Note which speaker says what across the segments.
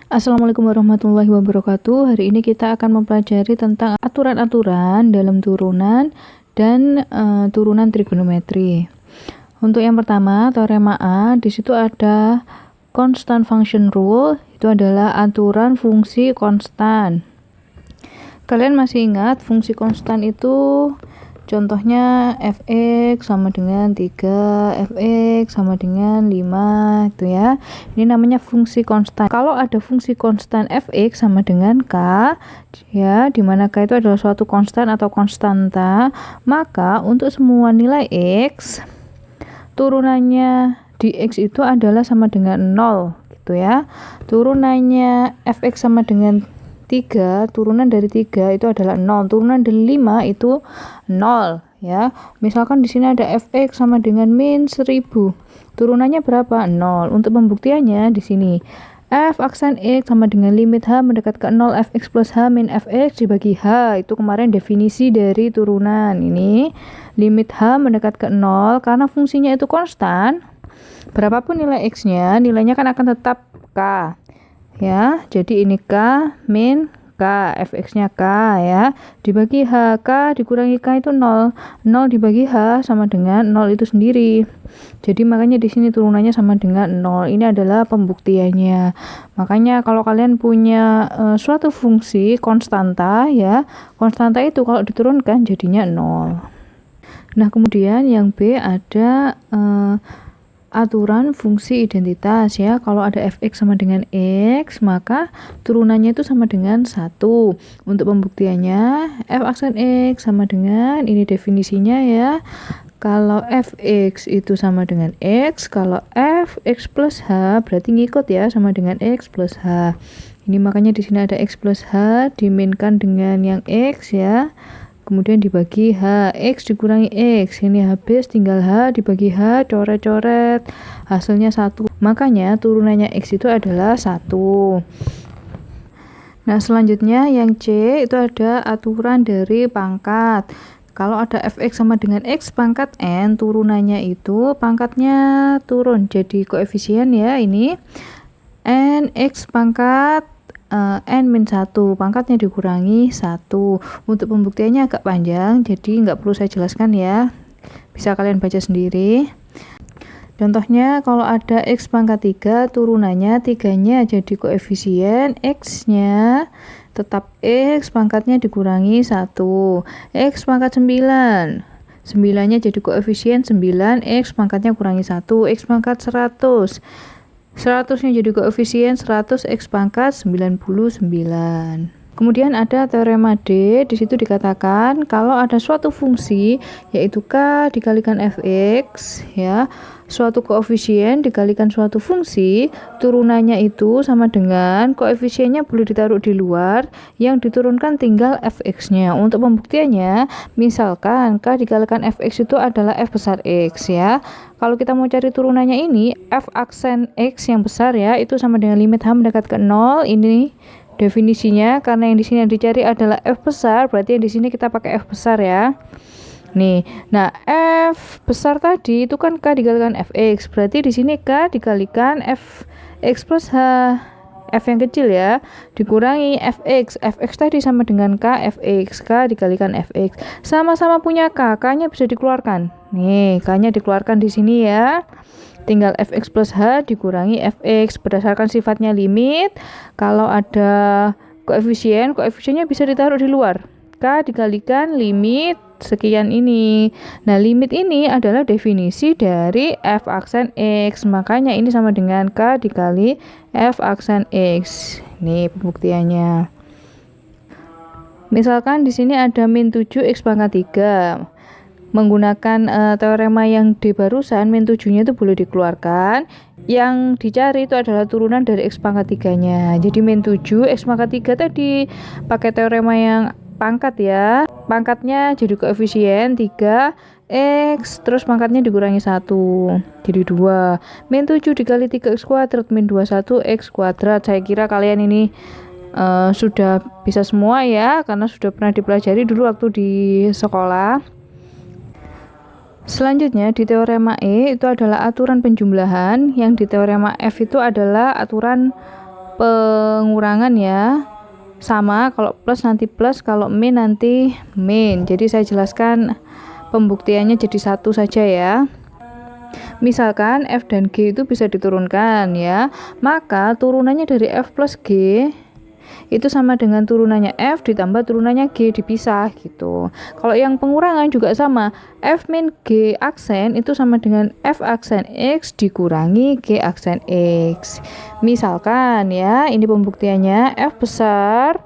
Speaker 1: Assalamualaikum warahmatullahi wabarakatuh. Hari ini kita akan mempelajari tentang aturan-aturan dalam turunan dan turunan trigonometri. Untuk yang pertama, teorema A, di situ ada constant function rule, itu adalah aturan fungsi konstan. Kalian masih ingat fungsi konstan itu contohnya fx sama dengan 3, fx sama dengan 5 gitu ya. Ini namanya fungsi konstan. Kalau ada fungsi konstan fx sama dengan k ya, dimana k itu adalah suatu konstan atau konstanta, maka untuk semua nilai x turunannya di x itu adalah sama dengan 0 gitu ya. Turunannya fx sama dengan 3, turunan dari 3 itu adalah 0, turunan dari 5 itu 0 ya. Misalkan di sini ada fx sama dengan min 1000. Turunannya berapa? 0. Untuk pembuktiannya di sini f aksen x sama dengan limit h mendekat ke 0 fx plus h min fx dibagi h. Itu kemarin definisi dari turunan. Ini limit h mendekat ke 0 karena fungsinya itu konstan. Berapapun nilai x-nya, nilainya kan akan tetap k. Ya, jadi ini k min k, fx-nya k ya, dibagi h, k dikurangi k itu 0. 0 dibagi h sama dengan 0 itu sendiri. Jadi makanya di sini turunannya sama dengan 0. Ini adalah pembuktiannya. Makanya kalau kalian punya suatu fungsi konstanta ya, konstanta itu kalau diturunkan jadinya 0. Nah, kemudian yang B ada aturan fungsi identitas ya. Kalau ada fx sama dengan x, maka turunannya itu sama dengan 1. Untuk pembuktiannya, f aksen x sama dengan, ini definisinya ya. Kalau fx itu sama dengan x, kalau fx plus h berarti ngikut ya, sama dengan x plus h. Ini makanya di sini ada x plus h diminkan dengan yang x ya. Kemudian dibagi h, x dikurangi x, ini habis, tinggal h dibagi h, coret-coret, hasilnya 1. Makanya turunannya x itu adalah 1. Nah, selanjutnya yang C itu ada aturan dari pangkat. Kalau ada fx sama dengan x pangkat n, turunannya itu pangkatnya turun jadi koefisien ya, ini n x pangkat n-1, pangkatnya dikurangi 1. Untuk pembuktiannya agak panjang, jadi nggak perlu saya jelaskan ya, bisa kalian baca sendiri. Contohnya kalau ada x pangkat 3, turunannya 3-nya jadi koefisien, x-nya tetap x, pangkatnya dikurangi 1. X pangkat 9, 9-nya jadi koefisien 9, x pangkatnya kurangi 1. X pangkat 100, 100-nya jadi koefisien 100, x pangkat 99. Kemudian ada teorema D, di situ dikatakan kalau ada suatu fungsi yaitu k dikalikan fx ya, suatu koefisien dikalikan suatu fungsi, turunannya itu sama dengan koefisiennya boleh ditaruh di luar, yang diturunkan tinggal fx-nya. Untuk pembuktiannya, misalkan k dikalikan fx itu adalah f besar x ya. Kalau kita mau cari turunannya ini, f aksen x yang besar ya, itu sama dengan limit h mendekat ke 0. Ini definisinya, karena yang di sini yang dicari adalah f besar, berarti yang di sini kita pakai f besar ya. Nih, nah f besar tadi itu kan k dikalikan fx, berarti di sini k dikalikan fx plus h, f yang kecil ya, dikurangi fx. Fx tadi sama dengan k fx, k dikalikan fx. Sama-sama punya k, k-nya bisa dikeluarkan. Nih, k-nya dikeluarkan di sini ya. Tinggal fx plus h dikurangi fx berdasarkan sifatnya limit. Kalau ada koefisien, koefisiennya bisa ditaruh di luar. K dikalikan limit sekian ini. Nah, limit ini adalah definisi dari f aksen x. Makanya ini sama dengan k dikali f aksen x. Nih pembuktiannya. Misalkan di sini ada min 7 x pangkat 3. Menggunakan teorema yang D barusan, min 7-nya itu boleh dikeluarkan. Yang dicari itu adalah turunan dari x pangkat 3-nya. Jadi min 7 x pangkat 3 tadi pakai teorema yang pangkat ya. Pangkatnya jadi koefisien 3 x, terus pangkatnya dikurangi 1. Jadi 2. Min 7 dikali 3x kuadrat min 21 x kuadrat. Saya kira kalian ini sudah bisa semua ya, karena sudah pernah dipelajari dulu waktu di sekolah. Selanjutnya di teorema E itu adalah aturan penjumlahan, yang di teorema F itu adalah aturan pengurangan ya. Sama, kalau plus nanti plus, kalau min nanti min. Jadi saya jelaskan pembuktiannya jadi satu saja ya. Misalkan F dan G itu bisa diturunkan ya, maka turunannya dari F plus G itu sama dengan turunannya F ditambah turunannya G dipisah gitu. Kalau yang pengurangan juga sama, F min G aksen itu sama dengan F aksen X dikurangi G aksen X. Misalkan ya, ini pembuktiannya, F besar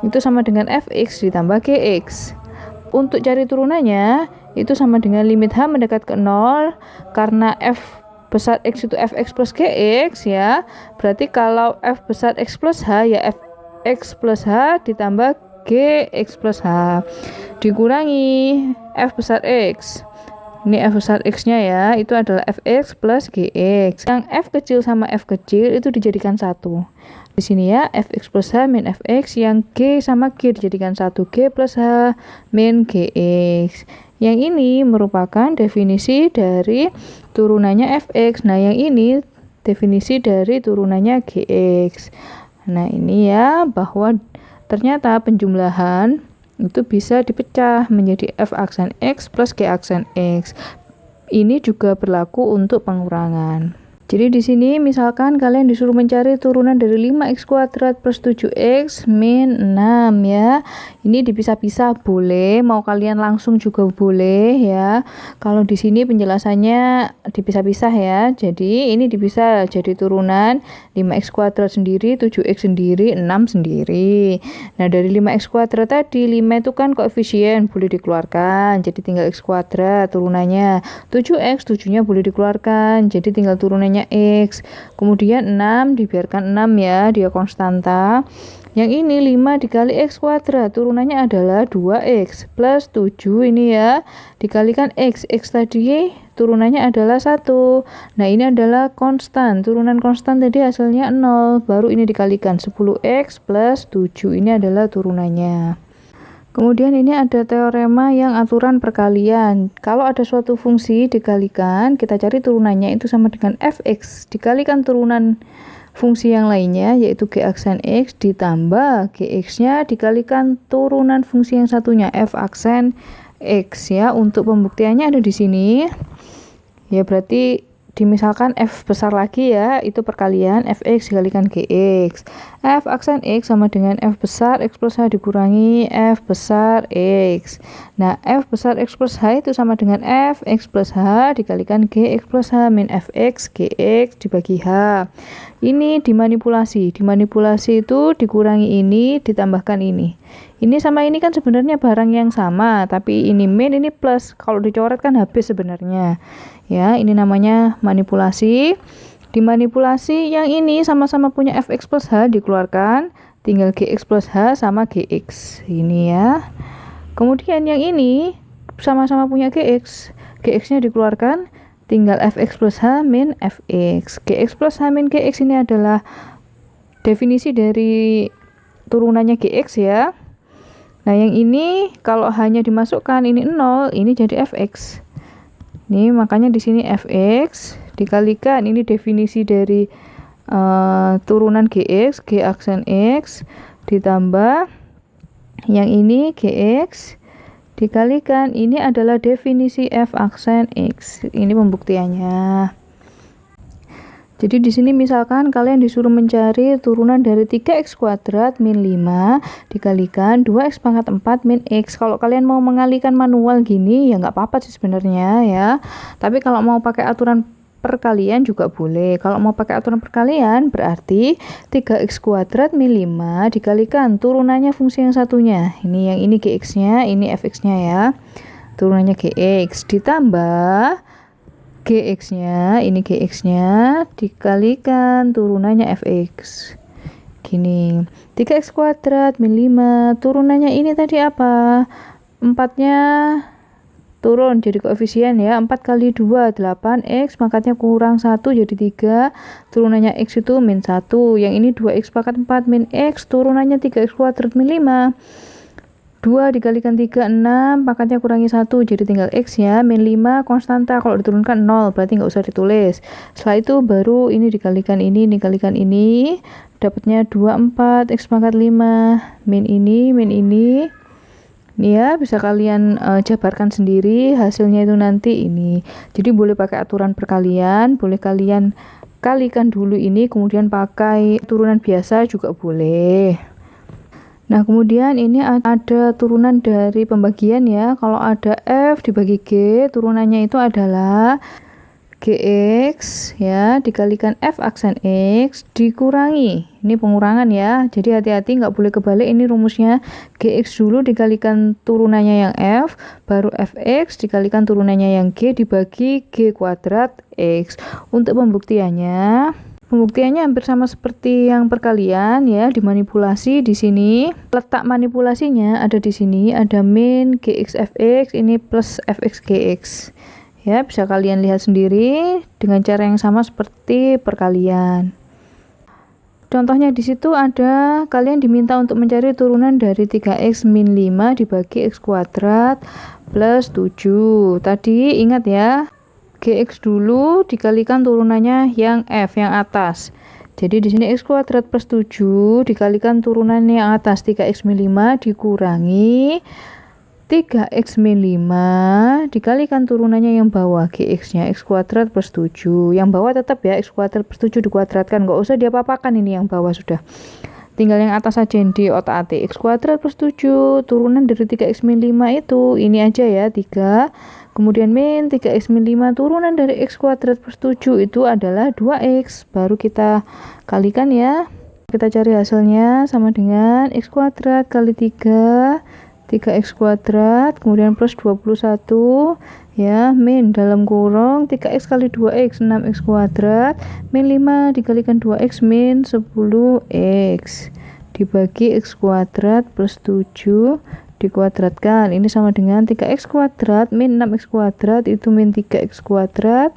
Speaker 1: itu sama dengan Fx ditambah Gx. Untuk cari turunannya itu sama dengan limit H mendekat ke 0, karena F besar X itu Fx plus Gx ya. Berarti kalau F besar X plus H ya X plus H ditambah Gx plus H dikurangi F besar X. Ini F besar X-nya ya, itu adalah Fx plus Gx. Yang F kecil sama F kecil itu dijadikan satu. Di sini ya, Fx plus H min Fx, yang G sama G dijadikan satu, G plus H min Gx. Yang ini merupakan definisi dari turunannya Fx. Nah, yang ini definisi dari turunannya Gx. Nah, ini ya, bahwa ternyata penjumlahan itu bisa dipecah menjadi F aksen X plus G aksen X. Ini juga berlaku untuk pengurangan. Jadi di sini misalkan kalian disuruh mencari turunan dari 5x kuadrat plus 7x min 6 ya. Ini dipisah-pisah boleh, mau kalian langsung juga boleh ya. Kalau di sini penjelasannya dipisah-pisah ya. Jadi ini dipisah jadi turunan 5x kuadrat sendiri, 7x sendiri, 6 sendiri. Nah, dari 5x kuadrat tadi 5 itu kan koefisien boleh dikeluarkan. Jadi tinggal x kuadrat turunannya. 7x 7-nya boleh dikeluarkan. Jadi tinggal turunannya X. Kemudian 6 dibiarkan 6 ya, dia konstanta. Yang ini 5 dikali X kuadrat, turunannya adalah 2X plus 7 ini ya, dikalikan X. X tadi turunannya adalah 1. Nah, ini adalah konstan. Turunan konstan tadi hasilnya 0, baru ini dikalikan 10X plus 7. Ini adalah turunannya. Kemudian ini ada teorema yang aturan perkalian. Kalau ada suatu fungsi dikalikan, kita cari turunannya itu sama dengan Fx dikalikan turunan fungsi yang lainnya, yaitu G aksen X ditambah Gx-nya dikalikan turunan fungsi yang satunya F aksen X ya. Untuk pembuktiannya ada di sini. Ya, berarti dimisalkan F besar lagi ya, itu perkalian Fx dikalikan Gx. F aksen X sama dengan F besar X plus H dikurangi F besar X. Nah, F besar X plus H itu sama dengan F X plus H dikalikan Gx plus H min Fx Gx dibagi H. Ini dimanipulasi. Dimanipulasi itu dikurangi ini, ditambahkan ini. Ini sama ini kan sebenarnya barang yang sama, tapi ini min, ini plus. Kalau dicoret kan habis sebenarnya. Ya, ini namanya manipulasi. Dimanipulasi yang ini sama-sama punya Fx plus H dikeluarkan, tinggal Gx plus H sama Gx. Ini ya. Kemudian yang ini sama-sama punya Gx. Gx-nya dikeluarkan, tinggal Fx plus H min Fx. Gx plus H min Gx ini adalah definisi dari turunannya Gx ya. Nah, yang ini kalau hanya dimasukkan ini 0, ini jadi Fx. Ini makanya di sini Fx dikalikan ini definisi dari turunan Gx, G aksen X ditambah yang ini Gx dikalikan ini adalah definisi F aksen X. Ini pembuktiannya. Jadi di sini misalkan kalian disuruh mencari turunan dari 3x kuadrat min 5 dikalikan 2x pangkat 4 min x. Kalau kalian mau mengalihkan manual gini ya nggak apa-apa sih sebenarnya ya. Tapi kalau mau pakai aturan perkalian juga boleh. Kalau mau pakai aturan perkalian berarti 3x kuadrat min 5 dikalikan turunannya fungsi yang satunya. Ini yang ini gx-nya, ini fx-nya ya. Turunannya gx ditambah Gx-nya, ini Gx-nya dikalikan turunannya Fx. Gini, 3x kuadrat min 5, turunannya ini tadi apa? 4-nya turun jadi koefisien ya, 4 kali 2, 8x, pangkatnya kurang 1 jadi 3, turunannya x itu min 1, yang ini 2x pangkat 4 min x, turunannya 3x kuadrat min 5. 2 dikalikan 3, 6, pangkatnya kurangi 1, jadi tinggal X ya. Min 5 konstanta, kalau diturunkan 0, berarti nggak usah ditulis. Setelah itu baru ini dikalikan ini, dapatnya 24, X pangkat 5, min ini. Ini ya, bisa kalian jabarkan sendiri, hasilnya itu nanti ini. Jadi boleh pakai aturan perkalian, boleh kalian kalikan dulu ini, kemudian pakai turunan biasa juga boleh. Nah, kemudian ini ada turunan dari pembagian ya. Kalau ada F dibagi G, turunannya itu adalah GX ya, dikalikan F aksen X dikurangi. Ini pengurangan ya. Jadi hati-hati, nggak boleh kebalik, ini rumusnya. GX dulu dikalikan turunannya yang F, baru Fx dikalikan turunannya yang G dibagi G kuadrat X. Untuk pembuktiannya hampir sama seperti yang perkalian ya, dimanipulasi di sini. Letak manipulasinya ada di sini, ada min gx fx ini plus fx gx. Ya, bisa kalian lihat sendiri dengan cara yang sama seperti perkalian. Contohnya di situ ada kalian diminta untuk mencari turunan dari 3x min 5 dibagi x kuadrat plus 7. Tadi ingat ya, GX dulu dikalikan turunannya yang F yang atas. Jadi di sini X kuadrat plus 7 dikalikan turunannya yang atas 3X min 5 dikurangi 3X min 5 dikalikan turunannya yang bawah GX-nya X kuadrat plus 7. Yang bawah tetap ya X kuadrat plus 7 dikuadratkan, nggak usah diapa-apakan ini yang bawah sudah. Tinggal yang atas aja yang di otak-atik. X kuadrat plus 7 turunan dari 3X min 5 itu ini aja ya 3. Kemudian min 3x min 5 turunan dari x kuadrat plus 7 itu adalah 2x. Baru kita kalikan ya. Kita cari hasilnya sama dengan x kuadrat kali 3, 3x kuadrat, kemudian plus 21 ya, min dalam kurung 3x kali 2x 6x kuadrat, min 5 dikalikan 2x min 10x dibagi x kuadrat plus 7 dikuadratkan. Ini sama dengan 3x kuadrat min 6x kuadrat itu min 3x kuadrat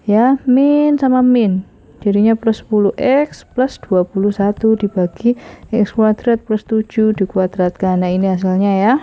Speaker 1: ya, min sama min jadinya plus 10x plus 21 dibagi x kuadrat plus 7 dikuadratkan. Nah, ini hasilnya ya.